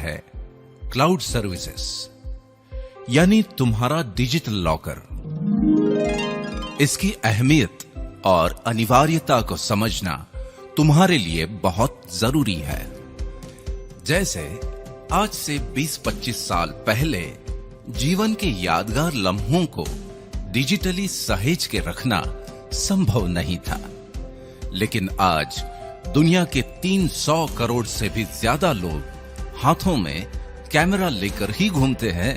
है cloud services, यानी तुम्हारा डिजिटल लॉकर। इसकी अहमियत और अनिवार्यता को समझना तुम्हारे लिए बहुत जरूरी है। जैसे आज से 20-25 साल पहले जीवन के यादगार लम्हों को डिजिटली सहेज के रखना संभव नहीं था, लेकिन आज दुनिया के 300 करोड़ से भी ज्यादा लोग हाथों में कैमरा लेकर ही घूमते हैं।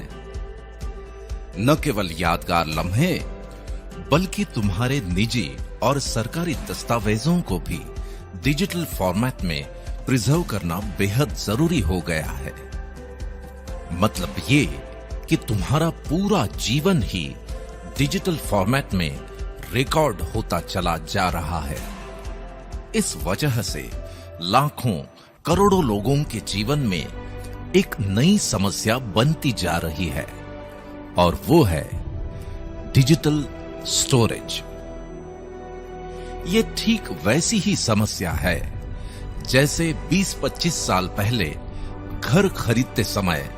न केवल यादगार लम्हे, बल्कि तुम्हारे निजी और सरकारी दस्तावेजों को भी डिजिटल फॉर्मेट में प्रिजर्व करना बेहद जरूरी हो गया है। मतलब ये कि तुम्हारा पूरा जीवन ही डिजिटल फॉर्मेट में रिकॉर्ड होता चला जा रहा है। इस वजह से लाखों करोड़ों लोगों के जीवन में एक नई समस्या बनती जा रही है, और वो है डिजिटल स्टोरेज। ये ठीक वैसी ही समस्या है जैसे 20-25 साल पहले घर खरीदते समय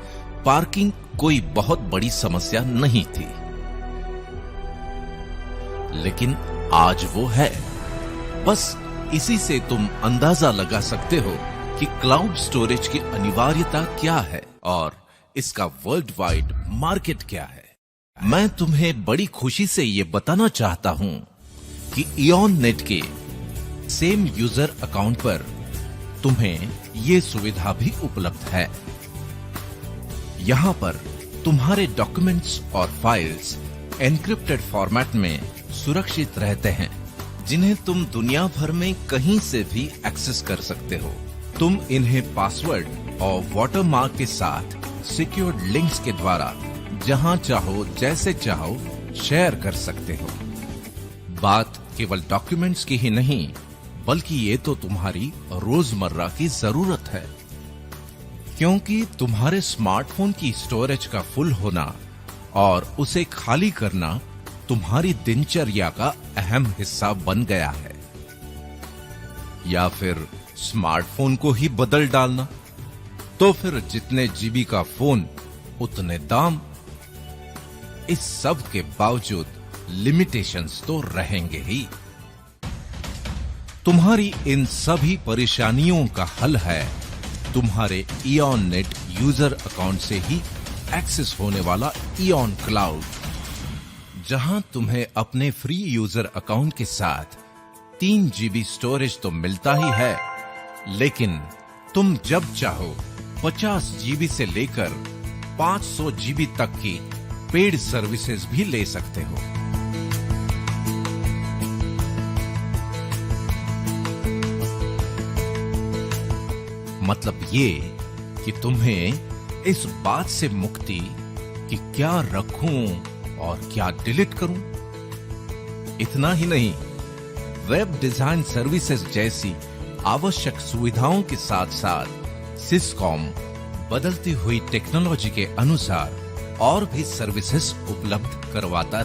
पार्किंग कोई बहुत बड़ी समस्या नहीं थी, लेकिन आज वो है। बस इसी से तुम अंदाजा लगा सकते हो कि क्लाउड स्टोरेज की अनिवार्यता क्या है और इसका वर्ल्ड वाइड मार्केट क्या है। मैं तुम्हें बड़ी खुशी से ये बताना चाहता हूं कि इयॉन नेट के सेम यूजर अकाउंट पर तुम्हें ये सुविधा भी उपलब्ध है। यहां पर तुम्हारे डॉक्यूमेंट्स और फाइल्स एन्क्रिप्टेड फॉर्मेट में सुरक्षित रहते हैं, जिन्हें तुम दुनिया भर में कहीं से भी एक्सेस कर सकते हो। तुम इन्हें पासवर्ड और वाटरमार्क के साथ सिक्योर्ड लिंक्स के द्वारा जहां चाहो जैसे चाहो शेयर कर सकते हो। बात केवल डॉक्यूमेंट्स की ही नहीं, बल्कि ये तो तुम्हारी रोजमर्रा की जरूरत है, क्योंकि तुम्हारे स्मार्टफोन की स्टोरेज का फुल होना और उसे खाली करना तुम्हारी दिनचर्या का अहम हिस्सा बन गया है। या फिर स्मार्टफोन को ही बदल डालना, तो फिर जितने जीबी का फोन उतने दाम। इस सब के बावजूद लिमिटेशंस तो रहेंगे ही। तुम्हारी इन सभी परेशानियों का हल है तुम्हारे इयॉन नेट यूजर अकाउंट से ही एक्सेस होने वाला इयॉन क्लाउड, जहां तुम्हें अपने फ्री यूजर अकाउंट के साथ 3 GB स्टोरेज तो मिलता ही है, लेकिन तुम जब चाहो 50 GB से लेकर 500 GB तक की पेड सर्विसेज भी ले सकते हो। मतलब ये कि तुम्हें इस बात से मुक्ति कि क्या रखूं और क्या डिलीट करूं। इतना ही नहीं, वेब डिजाइन सर्विसेज जैसी आवश्यक सुविधाओं के साथ साथ सिस्कॉम बदलती हुई टेक्नोलॉजी के अनुसार और भी सर्विसेज उपलब्ध करवाता